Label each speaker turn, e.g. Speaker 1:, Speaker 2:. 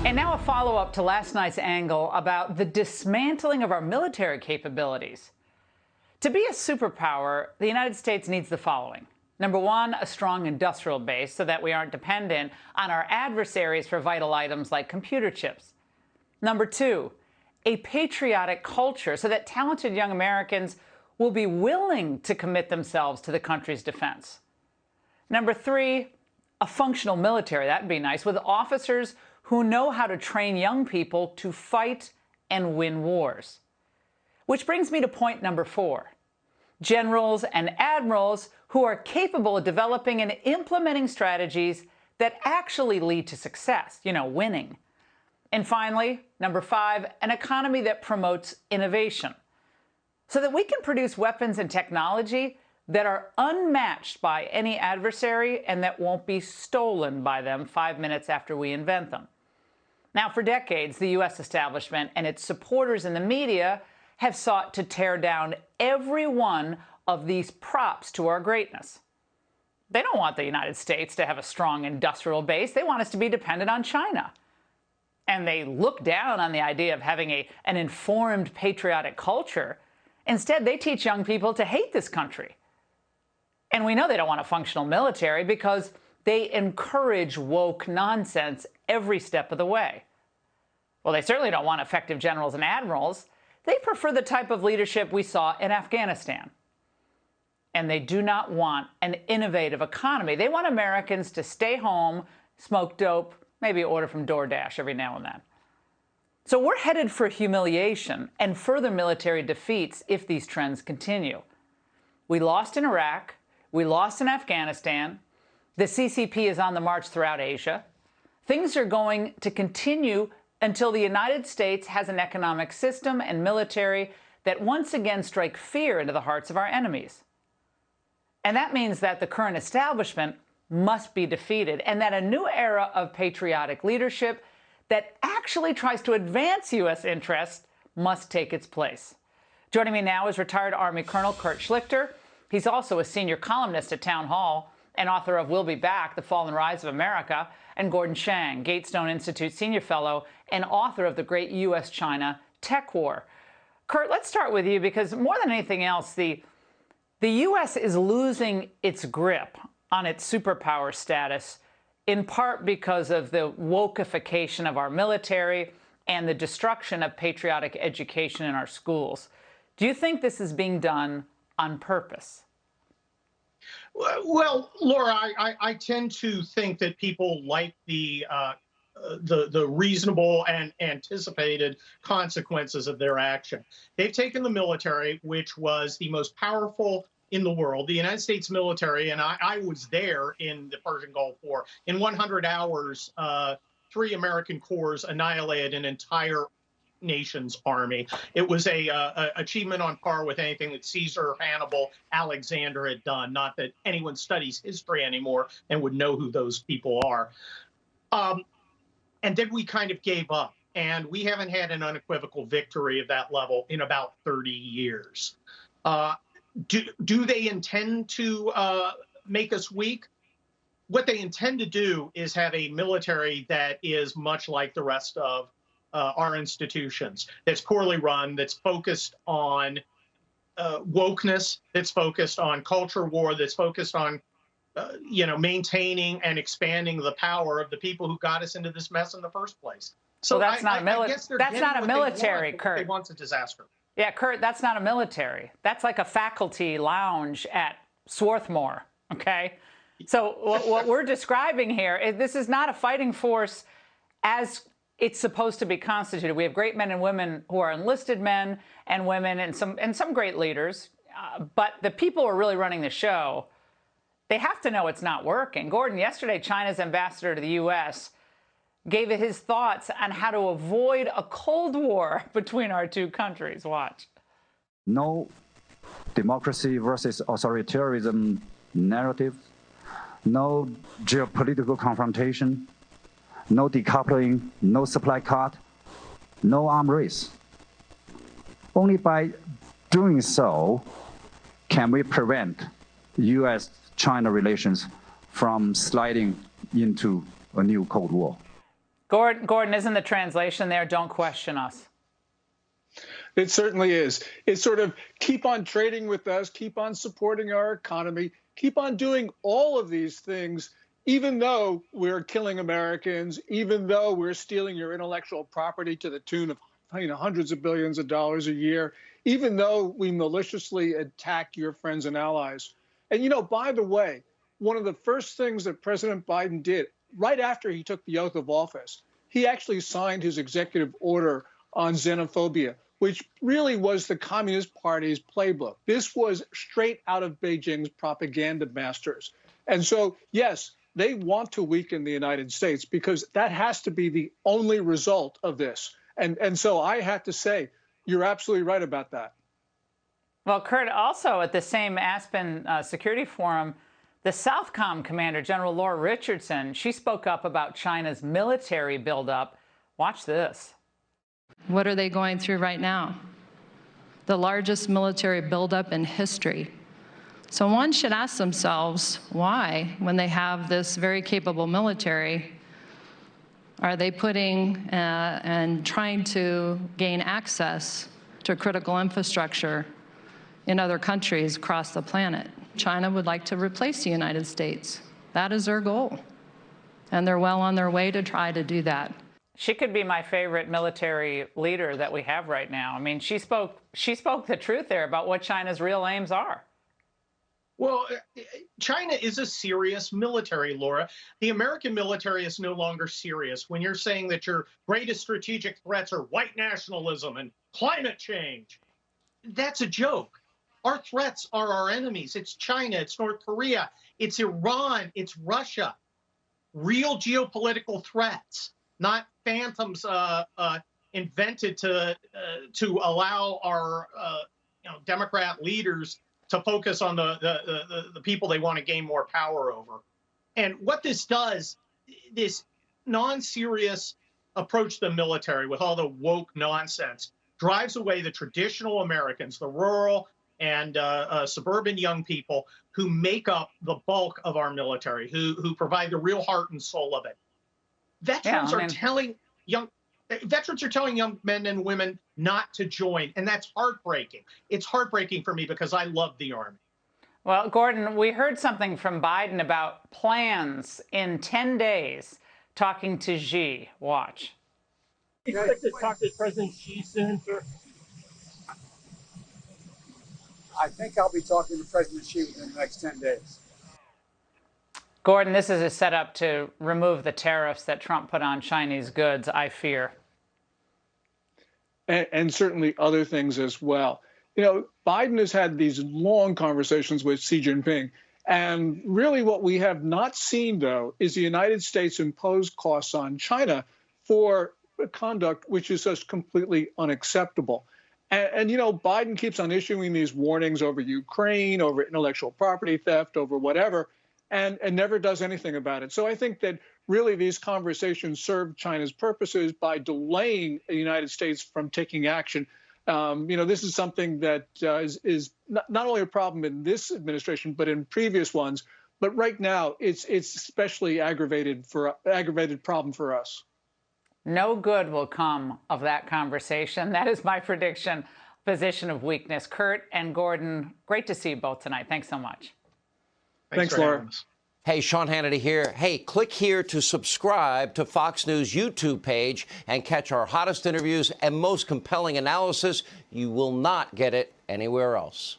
Speaker 1: And now a follow-up to last night's angle about the dismantling of our military capabilities. To be a superpower, the United States needs the following. Number one, a strong industrial base so that we aren't dependent on our adversaries for vital items like computer chips. Number two, a patriotic culture so that talented young Americans will be willing to commit themselves to the country's defense. Number three, a functional military, that'd be nice, with officers who know how to train young people to fight and win wars. Which brings me to point number four. Generals and admirals who are capable of developing and implementing strategies that actually lead to success, winning. And finally, number five, an economy that promotes innovation so that we can produce weapons and technology that are unmatched by any adversary and that won't be stolen by them 5 minutes after we invent them. Now, for decades, the U.S. establishment and its supporters in the media have sought to tear down every one of these props to our greatness. They don't want the United States to have a strong industrial base. They want us to be dependent on China. And they look down on the idea of having an informed patriotic culture. Instead, they teach young people to hate this country. And we know they don't want a functional military because they encourage woke nonsense every step of the way. Well, they certainly don't want effective generals and admirals. They prefer the type of leadership we saw in Afghanistan. And they do not want an innovative economy. They want Americans to stay home, smoke dope, maybe order from DoorDash every now and then. So we're headed for humiliation and further military defeats if these trends continue. We lost in Iraq. We lost in Afghanistan. The CCP is on the march throughout Asia. Things are going to continue until the United States has an economic system and military that once again strike fear into the hearts of our enemies. And that means that the current establishment must be defeated and that a new era of patriotic leadership that actually tries to advance U.S. interests must take its place. Joining me now is retired Army Colonel Kurt Schlichter. He's also a senior columnist at Town Hall and author of We'll Be Back, The Fall and Rise of America, and Gordon Chang, Gatestone Institute Senior Fellow and author of The Great U.S.-China Tech War. Kurt, let's start with you because more than anything else, the U.S. is losing its grip on its superpower status, in part because of the wokeification of our military and the destruction of patriotic education in our schools. Do you think this is being done on purpose?
Speaker 2: Well, Laura, I tend to think that people like the reasonable and anticipated consequences of their action. They've taken the military, which was the most powerful in the world, the United States military, and I was there in the Persian Gulf War. In 100 hours, 3 American corps annihilated an entire nation's army. It was a achievement on par with anything that Caesar, Hannibal, Alexander had done. Not that anyone studies history anymore and would know who those people are. And then we kind of gave up, and we haven't had an unequivocal victory of that level in about 30 years. Do they intend to make us weak? What they intend to do is have a military that is much like the rest of our institutions, that's poorly run, that's focused on wokeness, that's focused on culture war, that's focused on maintaining and expanding the power of the people who got us into this mess in the first place. So
Speaker 1: well, that's not a military, Kurt.
Speaker 2: They want a disaster.
Speaker 1: Yeah, Kurt, that's not a military. That's like a faculty lounge at Swarthmore, okay? So what we're describing here, this is not a fighting force as it's supposed to be constituted. We have great men and women who are enlisted men and women and some great leaders, but the people who are really running the show, they have to know it's not working. Gordon, yesterday, China's ambassador to the U.S. gave it his thoughts on how to avoid a Cold War between our two countries. Watch.
Speaker 3: No democracy versus authoritarianism narrative, no geopolitical confrontation, no decoupling, no supply cut, no arms race. Only by doing so can we prevent U.S.-China relations from sliding into a new Cold War.
Speaker 1: Gordon, isn't the translation there, don't question us?
Speaker 4: It certainly is. It's sort of keep on trading with us, keep on supporting our economy, keep on doing all of these things, even though we're killing Americans, even though we're stealing your intellectual property to the tune of hundreds of billions of dollars a year, even though we maliciously attack your friends and allies. And, by the way, one of the first things that President Biden did right after he took the oath of office, he actually signed his executive order on xenophobia, which really was the Communist Party's playbook. This was straight out of Beijing's propaganda masters. And so, yes, they want to weaken the United States because that has to be the only result of this. And so I have to say, you're absolutely right about that.
Speaker 1: Well, Kurt, also at the same Aspen Security Forum, the Southcom commander, General Laura Richardson, she spoke up about China's military buildup. Watch this.
Speaker 5: What are they going through right now? The largest military buildup in history. So one should ask themselves why, when they have this very capable military, are they putting and trying to gain access to critical infrastructure in other countries across the planet? China would like to replace the United States. That is their goal. And they're well on their way to try to do that.
Speaker 1: She could be my favorite military leader that we have right now. I mean, she spoke the truth there about what China's real aims are.
Speaker 2: Well, China is a serious military, Laura. The American military is no longer serious. When you're saying that your greatest strategic threats are white nationalism and climate change, that's a joke. Our threats are our enemies. It's China, it's North Korea, it's Iran, it's Russia. Real geopolitical threats, not phantoms invented to allow our Democrat leaders to focus on the people they want to gain more power over. And what this does, this non-serious approach to the military with all the woke nonsense, drives away the traditional Americans, the rural and suburban young people who make up the bulk of our military, who provide the real heart and soul of it. Veterans are telling young men and women not to join, and that's heartbreaking. It's heartbreaking for me because I love the Army.
Speaker 1: Well, Gordon, we heard something from Biden about plans in 10 days talking to Xi. Watch.
Speaker 6: You expect to talk to President Xi soon, sir?
Speaker 7: I think I'll be talking to President Xi within the next 10 days.
Speaker 1: Gordon, this is a setup to remove the tariffs that Trump put on Chinese goods, I fear.
Speaker 4: And certainly other things as well. Biden has had these long conversations with Xi Jinping. And really what we have not seen, though, is the United States impose costs on China for conduct which is just completely unacceptable. And Biden keeps on issuing these warnings over Ukraine, over intellectual property theft, over whatever, and never does anything about it. So I think that really these conversations serve China's purposes by delaying the United States from taking action. This is something that is not only a problem in this administration, but in previous ones. But right now, it's especially aggravated problem for us.
Speaker 1: No good will come of that conversation. That is my prediction. Position of weakness. Kurt and Gordon, great to see you both tonight. Thanks so much.
Speaker 4: Thanks, Laura.
Speaker 8: Hey, Sean Hannity here. Hey, click here to subscribe to Fox News YouTube page and catch our hottest interviews and most compelling analysis. You will not get it anywhere else.